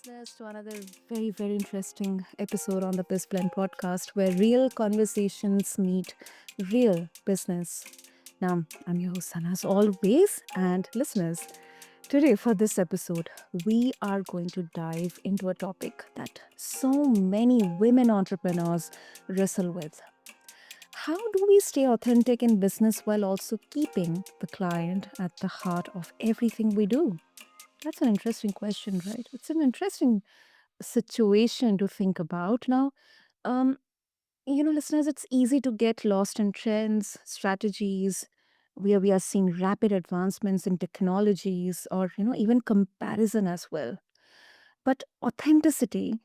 listeners, to another very interesting episode on the BizBlend podcast where real conversations meet real business. Now, I'm your host, Sana, as always, and listeners, today for this episode, we are going to dive into a topic that so many women entrepreneurs wrestle with. How do we stay authentic in business while also keeping the client at the heart of everything we do? That's an interesting question, right? It's an interesting situation to think about. Now, um, listeners, it's easy to get lost in trends, strategies, where we are seeing rapid advancements in technologies or, even comparison as well. But authenticity,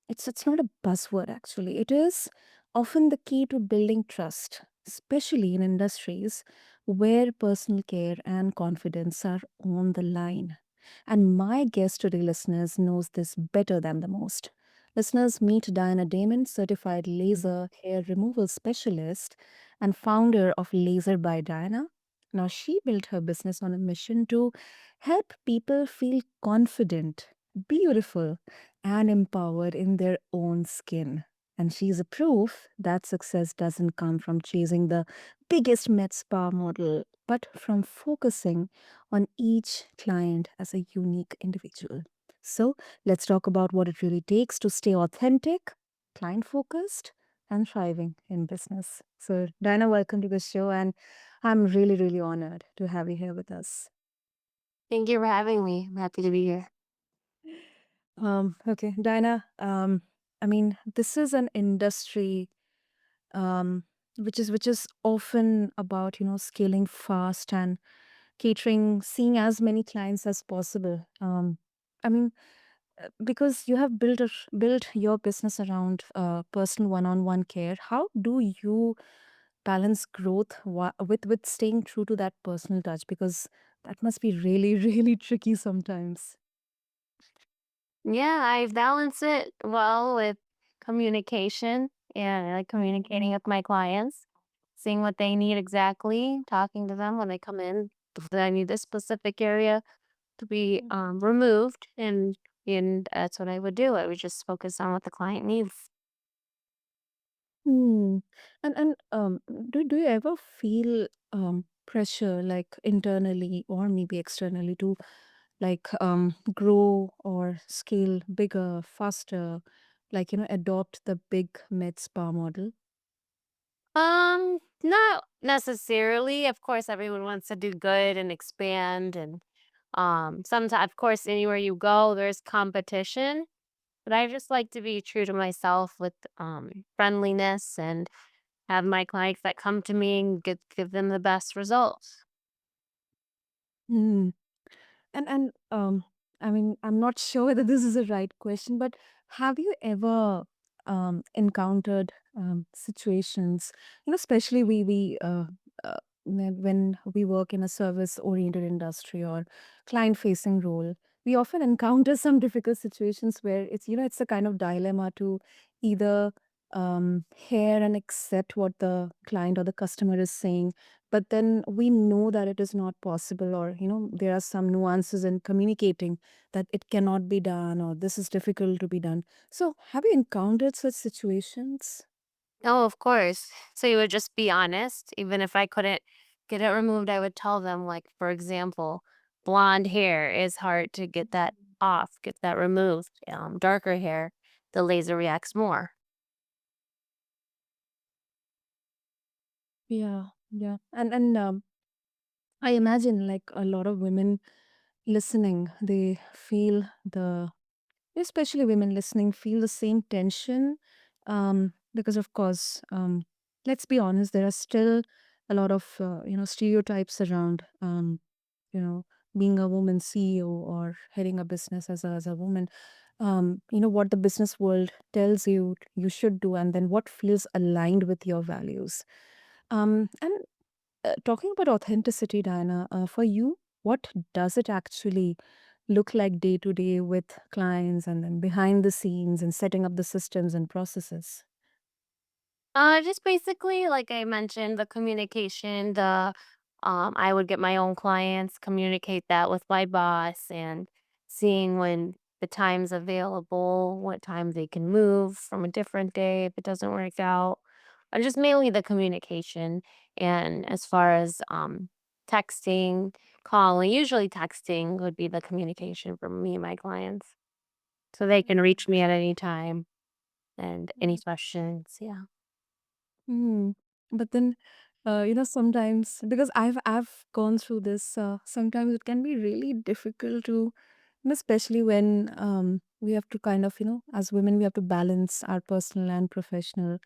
it's not a buzzword actually. It is often the key to building trust, especially in industries where personal care and confidence are on the line. And my guest today, listeners, knows this better than the most. Listeners, meet Diana Daman, certified laser hair removal specialist and founder of Laser by Diana. Now, she built her business on a mission to help people feel confident, beautiful, and empowered in their own skin. And she's a proof that success doesn't come from chasing the biggest med spa model, but from focusing on each client as a unique individual. So let's talk about what it really takes to stay authentic, client focused, and thriving in business. So, Diana, welcome to the show, and I'm really honored to have you here with us. Thank you for having me. I'm happy to be here. Okay, Diana. I mean, this is an industry um, which is often about scaling fast and catering, seeing as many clients as possible. I mean, because you have built your business around personal one-on-one care. How do you balance growth with staying true to that personal touch? Because that must be really really tricky sometimes. Yeah, I balance it well with communication and I like communicating with my clients, seeing what they need exactly, talking to them when they come in. That I need this specific area to be removed, and that's what I would do. I would just focus on what the client needs. Hmm. And do you ever feel pressure like internally or maybe externally to like grow or scale bigger, faster, like adopt the big med spa model? Not necessarily. Of course, everyone wants to do good and expand, and sometimes, of course, anywhere you go, there's competition. But I just like to be true to myself with friendliness and have my clients that come to me and give them the best results. Hmm. And I mean, I'm not sure whether this is a right question, but have you ever encountered situations, especially when we work in a service oriented industry or client facing role, we often encounter some difficult situations where it's a kind of dilemma to either hear and accept what the client or the customer is saying, but then we know that it is not possible, or there are some nuances in communicating that it cannot be done or this is difficult to be done. So have you encountered such situations? Oh, of course. So you would just be honest. Even if I couldn't get it removed, I would tell them, like, for example, blonde hair is hard to get that off, get that removed. Darker hair, the laser reacts more. Yeah, and I imagine like a lot of women listening, they feel the especially women listening feel the same tension, because of course, let's be honest, there are still a lot of stereotypes around you know being a woman CEO or heading a business as a woman. What the business world tells you you should do, and then what feels aligned with your values. And talking about authenticity, Diana, for you, what does it actually look like day to day with clients and then behind the scenes and setting up the systems and processes? Just basically, like I mentioned, the communication, I would get my own clients, communicate that with my boss, and seeing when the times available, what time they can move from a different day if it doesn't work out. Just mainly the communication. And as far as texting, calling, usually texting would be the communication for me and my clients. So they can reach me at any time and any questions. Yeah. Mm. But then, sometimes because I've gone through this, sometimes it can be really difficult to, especially when we have to kind of, as women, we have to balance our personal and professional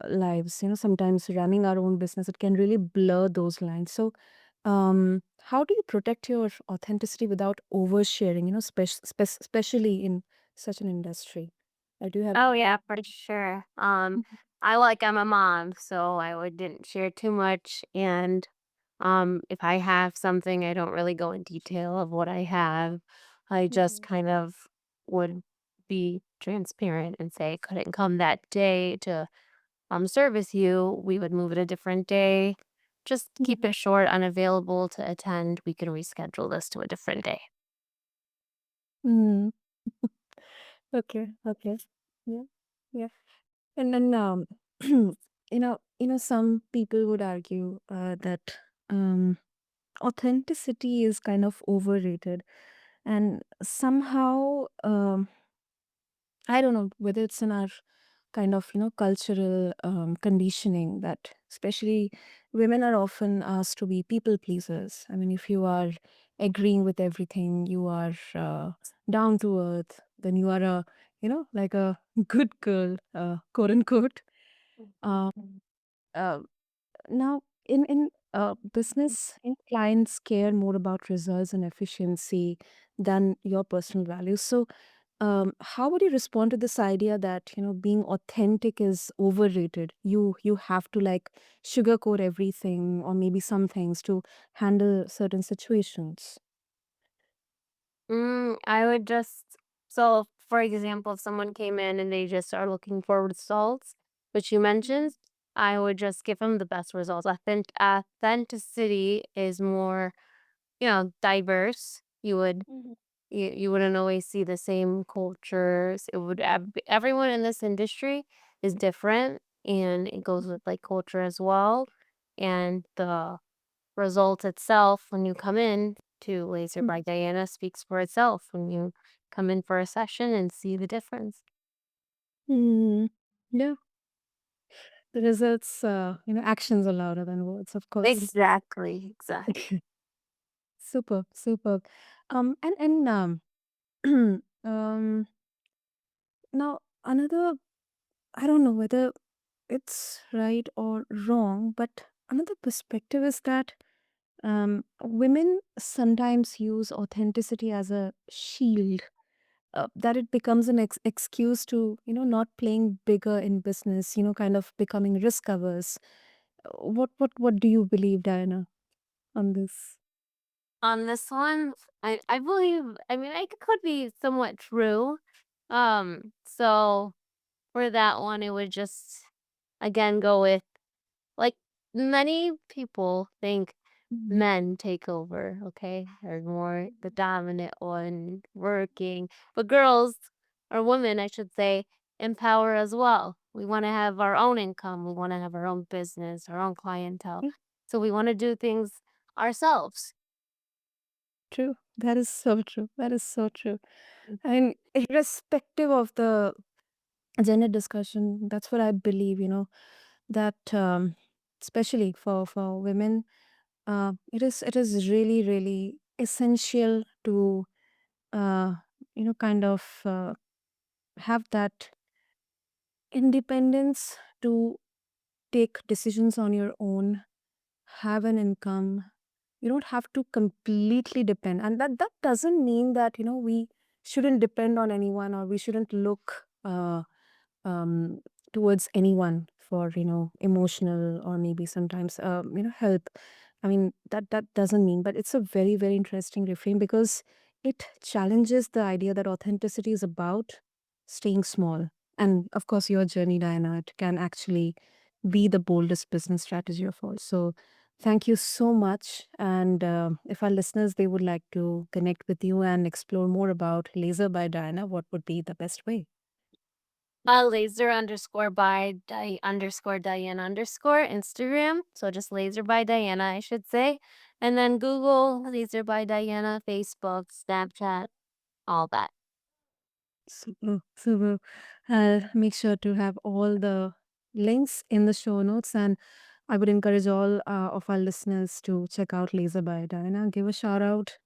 lives. Sometimes running our own business, it can really blur those lines. So, how do you protect your authenticity without oversharing? Especially in such an industry. Do you have? Oh yeah, for sure. I'm a mom, so didn't share too much. And if I have something, I don't really go in detail of what I have. I just Mhm. kind of would be transparent and say, couldn't come that day to service you. We would move it a different day. Just keep it short, unavailable to attend. We can reschedule this to a different day. Mm. Okay, okay. Yeah, yeah. And then, some people would argue that authenticity is kind of overrated, and somehow, I don't know whether it's in our kind of cultural conditioning that especially women are often asked to be people pleasers. I mean, if you are agreeing with everything, you are down to earth, then you are a like a good girl, quote unquote. uh, uh, Now in business, clients care more about results and efficiency than your personal values. So how would you respond to this idea that being authentic is overrated? You have to like sugarcoat everything, or maybe some things to handle certain situations. I would just so for example, if someone came in and they just are looking for results, which you mentioned, I would just give them the best results. Authenticity is more, diverse. Mhm. You wouldn't always see the same cultures. Everyone in this industry is different, and it goes with like culture as well. And the result itself when you come in to Laser Mm. by Diana speaks for itself when you come in for a session and see the difference. Mm. Yeah, the results, actions are louder than words, of course. Exactly, exactly. Super, super. And um, now another. I don't know whether it's right or wrong, but another perspective is that women sometimes use authenticity as a shield, that it becomes an excuse to, not playing bigger in business, kind of becoming risk averse. What do you believe, Diana, on this? On this one, I believe, I mean, it could be somewhat true. So for that one, it would just again go with like many people think Mhm. men take over, okay? Are more the dominant one working. But girls, or women, I should say, empower as well. We want to have our own income. We want to have our own business, our own clientele. Yeah, So we want to do things ourselves. true. That is so true. That is so true. I mean, irrespective of the gender discussion, that's what I believe, that especially for women, it is really really essential to uh, kind of have that independence to take decisions on your own, have an income. You don't have to completely depend, and that doesn't mean that we shouldn't depend on anyone, or we shouldn't look um, towards anyone for emotional, or maybe sometimes help. I mean, that doesn't mean, but it's a very very interesting reframe because it challenges the idea that authenticity is about staying small. And of course, your journey, Diana, it can actually be the boldest business strategy of all. So Thank you so much. And if our listeners they would like to connect with you and explore more about Laser by Diana, what would be the best way? Laser underscore by underscore Diana underscore Instagram. So just laser by Diana, I should say. And then Google laser by Diana, Facebook, Snapchat, all that. Super, super. I'll make sure to have all the links in the show notes, and I would encourage all of our listeners to check out Laser by Diana. Give a shout out,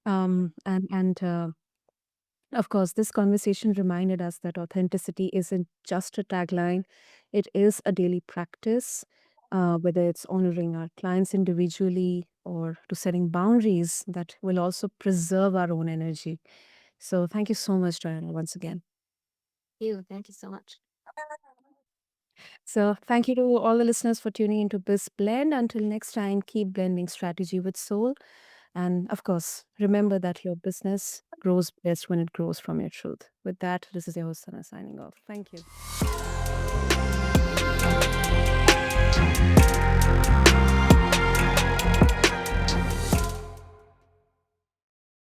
and of course, this conversation reminded us that authenticity isn't just a tagline; it is a daily practice. Whether it's honoring our clients individually or to setting boundaries that will also preserve our own energy. So, thank you so much, Diana, once again. Thank you so much. So, thank you to all the listeners for tuning into Biz Blend. Until next time, keep blending strategy with soul. And of course, remember that your business grows best when it grows from your truth. With that, this is your host, Sana, signing off. Thank you.